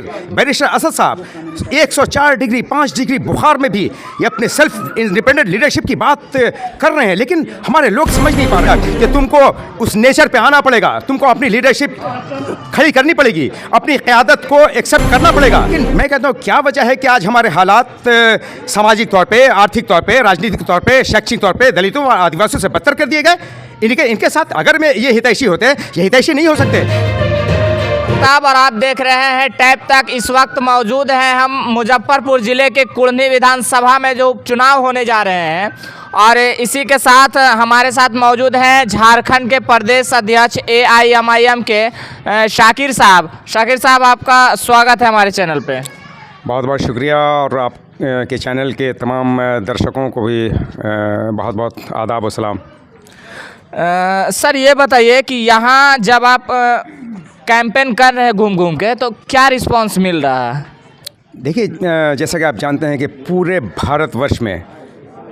Barrister Asad साहब 104 degree 5 degree बुखार में भी ये अपने सेल्फ इंडिपेंडेंट लीडरशिप की बात कर रहे हैं, लेकिन हमारे लोग समझ नहीं पा रहे कि तुमको उस नेचर पे आना पड़ेगा, तुमको अपनी लीडरशिप खड़ी करनी पड़ेगी, अपनी क़यादत को एक्सेप्ट करना पड़ेगा। लेकिन मैं कहता हूँ क्या वजह है कि आज हमारे हालात सामाजिक तौर पे, आर्थिक तौर पे, राजनीतिक तौर पे, शैक्षिक तौर पे दलितों और आदिवासियों से बदतर कर दिए गए। इनके साथ अगर में ये हितैषी होते हैं, ये हितैषी नहीं हो सकते। और आप देख रहे हैं टैप तक। इस वक्त मौजूद हैं हम मुजफ्फरपुर ज़िले के कुढ़नी विधानसभा में जो उपचुनाव होने जा रहे हैं, और इसी के साथ हमारे साथ मौजूद हैं झारखंड के प्रदेश अध्यक्ष AIMIM के शाकिर साहब। शाकिर साहब, आपका स्वागत है हमारे चैनल पे। बहुत बहुत शुक्रिया, और आप के चैनल के तमाम दर्शकों को भी बहुत बहुत आदाब व सलाम। सर, ये बताइए कि यहाँ जब आप कैंपेन कर रहे हैं घूम घूम के, तो क्या रिस्पांस मिल रहा है? देखिए, जैसा कि आप जानते हैं कि पूरे भारतवर्ष में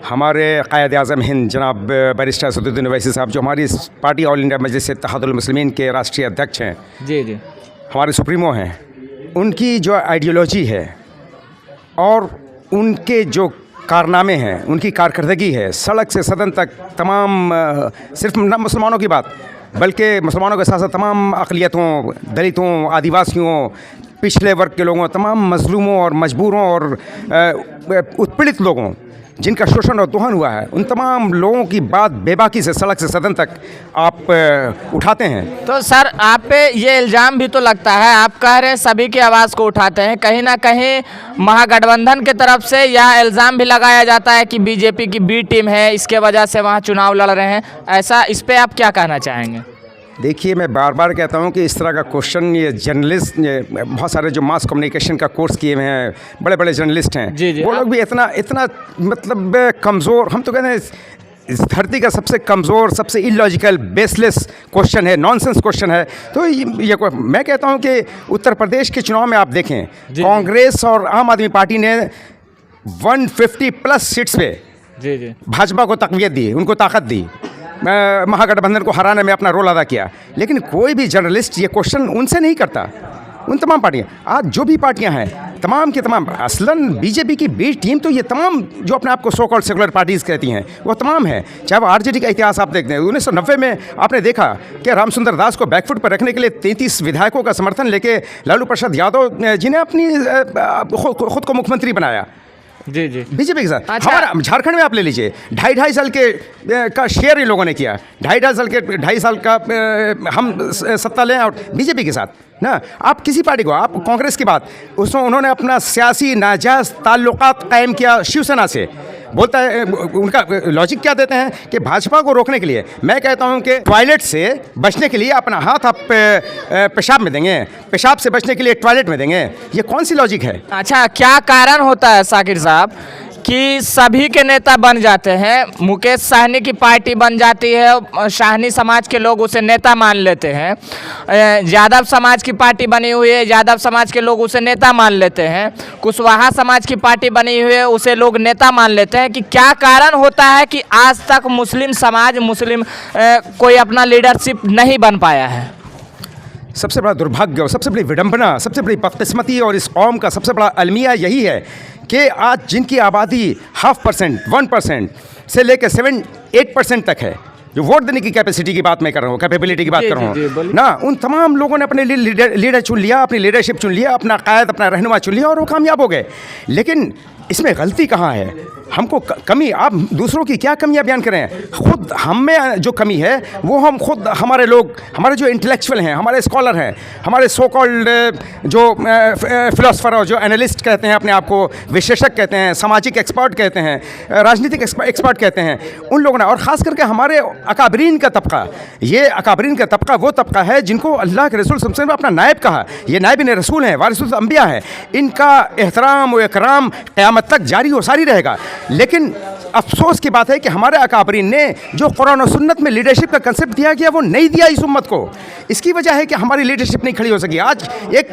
हमारे कायद आज़म हिंद जनाब बैरिस्टर असदुद्दीन ओवैसी साहब, जो हमारी पार्टी ऑल इंडिया मजलिस इत्तेहादुल मुस्लिमीन के राष्ट्रीय अध्यक्ष हैं, जी जी, हमारे सुप्रीमो हैं, उनकी जो आइडियोलॉजी है और उनके जो कारनामे हैं, उनकी कारकर्दगी है, सड़क से सदन तक तमाम, सिर्फ न मुसलमानों की बात बल्कि मुसलमानों के साथ साथ तमाम अक़लियतों, दलितों, आदिवासियों, पिछले वर्ग के लोगों, तमाम मज़लूमों और मजबूरों और उत्पीड़ित लोगों जिनका शोषण और दोहन हुआ है, उन तमाम लोगों की बात बेबाकी से सड़क से सदन तक आप उठाते हैं। तो सर, आप पे ये इल्ज़ाम भी तो लगता है, आप कह रहे हैं सभी की आवाज़ को उठाते हैं, कहीं ना कहीं महागठबंधन की तरफ से यह इल्ज़ाम भी लगाया जाता है कि बीजेपी की बी टीम है, इसके वजह से वहाँ चुनाव लड़ रहे हैं। ऐसा, इस पर आप क्या कहना चाहेंगे? देखिए, मैं बार बार कहता हूँ कि इस तरह का क्वेश्चन, ये जर्नलिस्ट, बहुत सारे जो मास कम्युनिकेशन का कोर्स किए हुए हैं, बड़े बड़े जर्नलिस्ट हैं, जी जी, वो लोग भी इतना मतलब कमज़ोर, हम तो कहते हैं इस धरती का सबसे कमज़ोर, सबसे इलॉजिकल, बेसलेस क्वेश्चन है, नॉनसेंस क्वेश्चन है। तो ये मैं कहता हूँ कि उत्तर प्रदेश के चुनाव में आप देखें, कांग्रेस और आम आदमी पार्टी ने 150+ सीट्स पे जी जी भाजपा को तक़वियत दी, उनको ताकत दी, महागठबंधन को हराने में अपना रोल अदा किया। लेकिन कोई भी जर्नलिस्ट ये क्वेश्चन उनसे नहीं करता, उन तमाम पार्टियाँ, आज जो भी पार्टियाँ हैं, तमाम की तमाम, असलन बीजेपी की बी टीम तो ये तमाम जो अपने आप को सो कॉल्ड सेकुलर पार्टीज़ कहती हैं, वो तमाम है। चाहे वो आरजेडी का इतिहास आप देखते हैं, 1990 में आपने देखा कि रामसुंदर दास को बैकफुट पर रखने के लिए 33 विधायकों का समर्थन लेके लालू प्रसाद यादव जी ने अपनी खुद को मुख्यमंत्री बनाया, जी जी, बीजेपी के साथ। अच्छा। हमारा झारखंड में आप ले लीजिए, 2.5 साल का शेयर इन लोगों ने किया, 2.5 साल का हम सत्ता लें और बीजेपी के साथ ना। आप किसी पार्टी को, आप कांग्रेस की बात, उसमें उन्होंने अपना सियासी नाजायज़ ताल्लुकात कायम किया शिवसेना से। बोलता है, उनका लॉजिक क्या देते हैं कि भाजपा को रोकने के लिए, मैं कहता हूं कि टॉयलेट से बचने के लिए अपना हाथ आप पेशाब में देंगे, पेशाब से बचने के लिए टॉयलेट में देंगे, ये कौन सी लॉजिक है? अच्छा, क्या कारण होता है शाकिर साहब कि सभी के नेता बन जाते हैं? मुकेश साहनी की पार्टी बन जाती है, शाहनी समाज के लोग उसे नेता मान लेते हैं, यादव समाज की पार्टी बनी हुई है, यादव समाज के लोग उसे नेता मान लेते हैं, कुशवाहा समाज की पार्टी बनी हुई है, उसे लोग नेता मान लेते हैं। कि क्या कारण होता है कि आज तक मुस्लिम समाज, कोई अपना लीडरशिप नहीं बन पाया है? सबसे बड़ा दुर्भाग्य और सबसे बड़ी विडंबना, सबसे बड़ी बदकिस्मती और इस कौम का सबसे बड़ा अलमिया यही है कि आज जिनकी आबादी 0.5%, 1% से लेकर 7-8% तक है, जो वोट देने की कैपेसिटी की बात मैं कर रहा हूँ, कैपेबिलिटी की बात कर रहा हूँ ना, उन तमाम लोगों ने अपने लीडर चुन लिया, अपनी लीडरशिप चुन लिया, अपना कायद, अपना रहनुमा चुन लिया और वो कामयाब हो गए। लेकिन इसमें गलती कहाँ है? हमको कमी, आप दूसरों की क्या कमियां बयान करें? खुद हम में जो कमी है वो हम खुद, हमारे लोग, हमारे जो इंटेलेक्चुअल हैं, हमारे स्कॉलर हैं, हमारे सो कॉल्ड जो फिलोसफर और जो एनालिस्ट कहते हैं अपने आप को, विशेषज्ञ कहते हैं, सामाजिक एक्सपर्ट कहते हैं, राजनीतिक एक्सपर्ट कहते हैं, उन लोगों ने, और ख़ास करके हमारे अकाबरीन का तबका, ये अकाबरीन का तबका वो तबका है जिनको अल्लाह के रसूल सल्लल्लाहु अलैहि वसल्लम ने अपना नायब कहा। ये नायब रसूल हैं, वारिसुल अंबिया हैं, इनका एहतराम व इकराम क़यामत तक जारी और सारी रहेगा। लेकिन अफसोस की बात है कि हमारे अकाबरीन ने जो कुरान और सुन्नत में लीडरशिप का कंसेप्ट दिया गया वो नहीं दिया इस उम्मत को। इसकी वजह है कि हमारी लीडरशिप नहीं खड़ी हो सकी। आज एक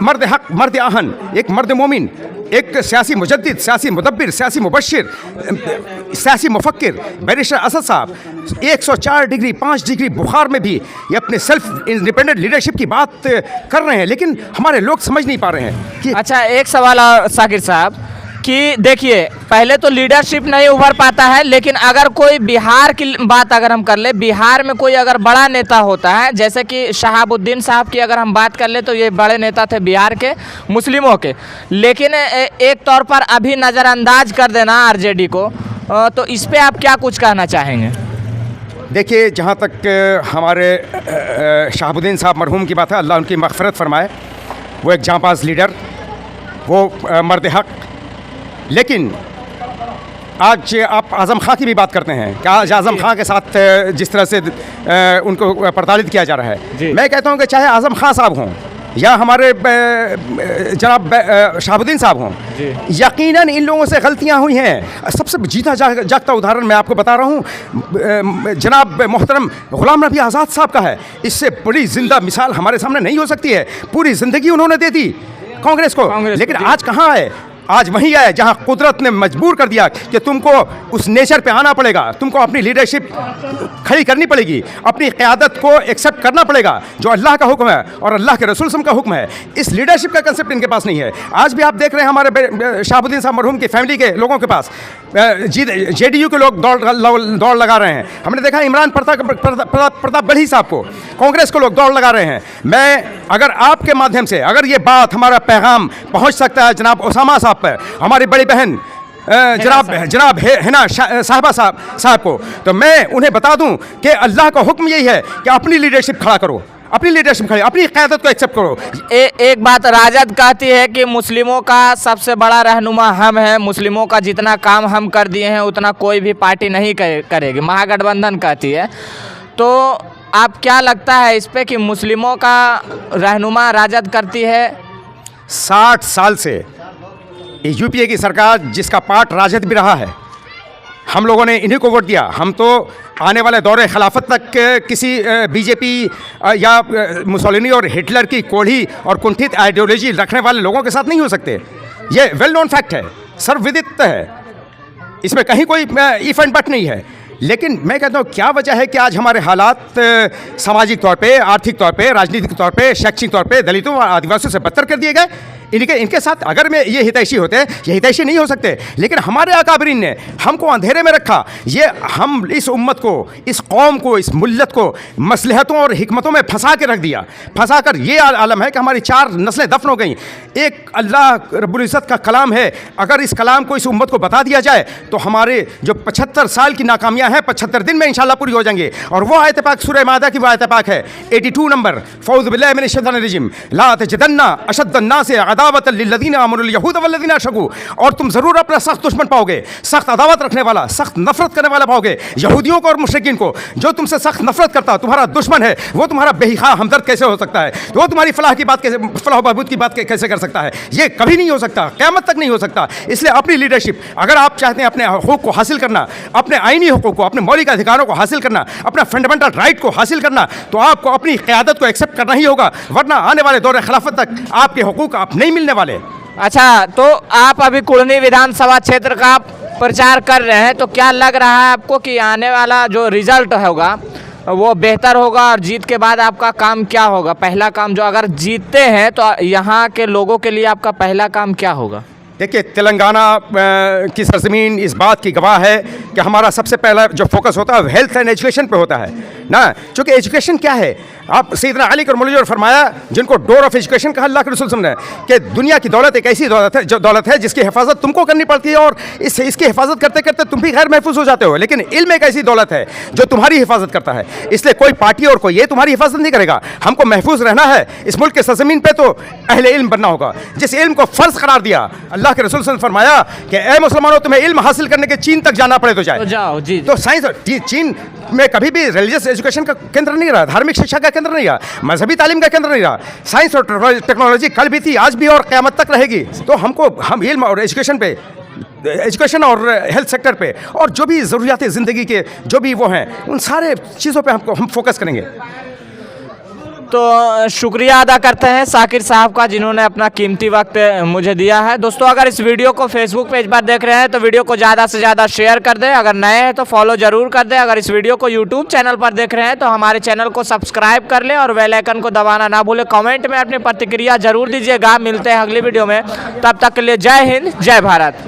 मर्द हक, मर्द आहन, एक मर्द मोमिन, एक सियासी मुजद्दिद, सियासी मुदब्बिर, सियासी मुबश्शिर, सियासी मुफक्किर बैरिस्टर असद साहब 104 डिग्री 5 डिग्री बुखार में भी ये अपने सेल्फ इंडिपेंडेंट लीडरशिप की बात कर रहे हैं, लेकिन हमारे लोग समझ नहीं पा रहे हैं कि अच्छा, एक सवाल और साकिर साहब कि देखिए, पहले तो लीडरशिप नहीं उभर पाता है, लेकिन अगर कोई बिहार की बात अगर हम कर ले, बिहार में कोई अगर बड़ा नेता होता है, जैसे कि शहाबुद्दीन साहब की अगर हम बात कर ले तो ये बड़े नेता थे बिहार के मुस्लिमों के, लेकिन एक तौर पर अभी नज़रअंदाज कर देना आरजेडी को, तो इस पे आप क्या कुछ कहना चाहेंगे? देखिए, जहाँ तक हमारे शहाबुद्दीन साहब मरहूम की बात है, अल्लाह उनकी मग़फ़िरत फरमाए, वो एक जांबाज लीडर, वो मर्द हक। लेकिन आज आप आज़म खां की भी बात करते हैं कि आज आज़म खां के साथ जिस तरह से उनको प्रताड़ित किया जा रहा है, मैं कहता हूं कि चाहे आज़म खां साहब हों या हमारे जनाब शहाबुद्दीन साहब हों, यकीनन इन लोगों से गलतियां हुई हैं। सबसे जीता जागता उदाहरण मैं आपको बता रहा हूं, जनाब मोहतरम ग़ुलाम नबी आज़ाद साहब का है। इससे बड़ी जिंदा मिसाल हमारे सामने नहीं हो सकती है। पूरी ज़िंदगी उन्होंने दे दी कांग्रेस को, लेकिन आज कहाँ है? आज वहीं आए जहां कुदरत ने मजबूर कर दिया कि तुमको उस नेचर पे आना पड़ेगा, तुमको अपनी लीडरशिप खड़ी करनी पड़ेगी, अपनी क़यादत को एक्सेप्ट करना पड़ेगा जो अल्लाह का हुक्म है और अल्लाह के रसूल का हुक्म है। इस लीडरशिप का कंसेप्ट इनके पास नहीं है। आज भी आप देख रहे हैं हमारे शहाबुद्दीन साहब मरहूम की फैमिली के लोगों के पास JDU के लोग दौड़ लगा रहे हैं। हमने देखा इमरान प्रतापगढ़ी साहब को, कांग्रेस को लोग दौड़ लगा रहे हैं। मैं अगर आपके माध्यम से अगर ये बात, हमारा पैगाम पहुंच सकता है जनाब उसामा साहब पर, हमारी बड़ी बहन जनाब हिना साहिबा साहब को, तो मैं उन्हें बता दूं कि अल्लाह का हुक्म यही है कि अपनी लीडरशिप खड़ा करो, अपनी लीडरशिप खड़ी, अपनी क़यादत को एक्सेप्ट करो। एक बात राजद कहती है कि मुस्लिमों का सबसे बड़ा रहनुमा हम हैं, मुस्लिमों का जितना काम हम कर दिए हैं उतना कोई भी पार्टी नहीं करेगी, महागठबंधन कहती है। तो आप क्या लगता है इस पे कि मुस्लिमों का रहनुमा राजद करती है? 60 साल से UPA की सरकार जिसका पार्ट राजद भी रहा है, हम लोगों ने इन्हीं को वोट दिया। हम तो आने वाले दौरे खिलाफत तक किसी BJP या मुसोलिनी और हिटलर की कोढ़ी और कुंठित आइडियोलॉजी रखने वाले लोगों के साथ नहीं हो सकते। ये वेल नोन फैक्ट है, सर्वविदित है, इसमें कहीं कोई इफ एंड बट नहीं है। लेकिन मैं कहता हूँ क्या वजह है कि आज हमारे हालात सामाजिक तौर पे, आर्थिक तौर पे, राजनीतिक तौर पे, शैक्षिक तौर पे दलितों और आदिवासियों से बदतर कर दिए गए। इनके साथ अगर मैं ये हितैषी होते, ये हितैषी नहीं हो सकते, लेकिन हमारे आकाबरीन ने हमको अंधेरे में रखा। ये हम इस उम्मत को, इस कौम को, इस मुल्लत को मसलहतों और हिकमतों में फंसा के रख दिया। फंसा कर ये आलम है कि हमारी 4 नस्लें दफन हो गई। एक अल्लाह रब्बुल इज़्ज़त का कलाम है, अगर इस कलाम को इस उम्मत को बता दिया जाए तो हमारे जो 75 साल की नाकामियाँ हैं 75 दिन में इंशाअल्लाह पूरी हो जाएंगे। और वो आयत पाक सूरह माइदा की वो आयत पाक है 82 नंबर, फ़ऊज़ु बिल्लाहि मिनश शैतानिर रजीम, ला तजदन्ना अशद्दन्नास अदावतन लिल्लज़ीना आमनुल यहूद वल्लज़ीना अशरकू, और तुम ज़रूर अपना सख्त दुश्मन पाओगे, सख्त अदावत रखने वाला, सख्त नफरत करने वाला पाओगे यहूदियों को और मुशरिकीन को। जो तुमसे सख्त नफरत करता, तुम्हारा दुश्मन है, वो तुम्हारा बेहिखा हमदर्द कैसे हो सकता है? तो वो तुम्हारी फलाह की बात कैसे, फलाह बहबूद की बात कैसे कर सकता है? ये कभी नहीं हो सकता, क़यामत तक नहीं हो सकता। इसलिए अपनी लीडरशिप, अगर आप चाहते हैं अपने हक़ूक़ को हासिल करना, अपने आइनी हक़ूक़ को, अपने मौलिक अधिकारों को हासिल करना, अपना फंडामेंटल राइट को हासिल करना, तो आपको अपनी क़यादत को एक्सेप्ट करना ही होगा, वरना आने वाले दौरे खिलाफत तक आपके हक़ूक़ आप नहीं मिलने वाले। अच्छा, तो आप अभी कुढ़नी विधानसभा क्षेत्र का प्रचार कर रहे हैं, तो क्या लग रहा है आपको कि आने वाला जो रिजल्ट होगा वो बेहतर होगा, और जीत के बाद आपका काम क्या होगा? पहला काम, जो अगर जीतते हैं तो यहाँ के लोगों के लिए आपका पहला काम क्या होगा? देखिए, तेलंगाना की सरजमीन इस बात की गवाह है कि हमारा सबसे पहला जो फोकस होता है हेल्थ एंड एजुकेशन पे होता है ना, क्योंकि एजुकेशन क्या है, आप सैयदना अली करमुल्लाह फरमाया, जिनको डोर ऑफ एजुकेशन कहा अल्लाह के रसूल ने, कि दुनिया की दौलत एक ऐसी दौलत है जिसकी हिफाजत तुमको करनी पड़ती है, और इसकी हिफाजत करते करते तुम भी गैर महफूज हो जाते हो। लेकिन इल्म एक ऐसी दौलत है जो तुम्हारी हिफाजत करता है, इसलिए कोई पार्टी और कोई ये तुम्हारी हिफाजत नहीं करेगा। हमको महफूज रहना है इस मुल्क के सरजमीन पे, तो अहले इल्म बनना होगा। जिस इल्म को फ़र्ज करार दिया, अल्लाह के रसूल ने फरमाया कि ए मुसलमानों, तुम्हें इल्म हासिल करने के चीन तक जाना पड़े तो जाओ। जी। तो साइंस, चीन में कभी भी रिलीजियस एजुकेशन का केंद्र नहीं रहा, धार्मिक शिक्षा का केंद्र नहीं रहा, मजहबी तालीम का केंद्र नहीं रहा। साइंस और टेक्नोलॉजी कल भी थी, आज भी और क़यामत तक रहेगी। तो हम इल्म और एजुकेशन पे एजुकेशन और हेल्थ सेक्टर पे और जो भी ज़रूरियात ज़िंदगी के जो भी वो हैं उन सारे चीज़ों पे हम फोकस करेंगे। तो शुक्रिया अदा करते हैं साकिर साहब का जिन्होंने अपना कीमती वक्त मुझे दिया है। दोस्तों अगर इस वीडियो को फेसबुक पेज पर देख रहे हैं तो वीडियो को ज़्यादा से ज़्यादा शेयर कर दें, अगर नए हैं तो फॉलो ज़रूर कर दें, अगर इस वीडियो को यूट्यूब चैनल पर देख रहे हैं तो हमारे चैनल को सब्सक्राइब कर लें और बेल आइकन को दबाना ना भूलें। कमेंट में अपनी प्रतिक्रिया जरूर दीजिएगा। मिलते हैं अगली वीडियो में, तब तक के लिए जय हिंद जय भारत।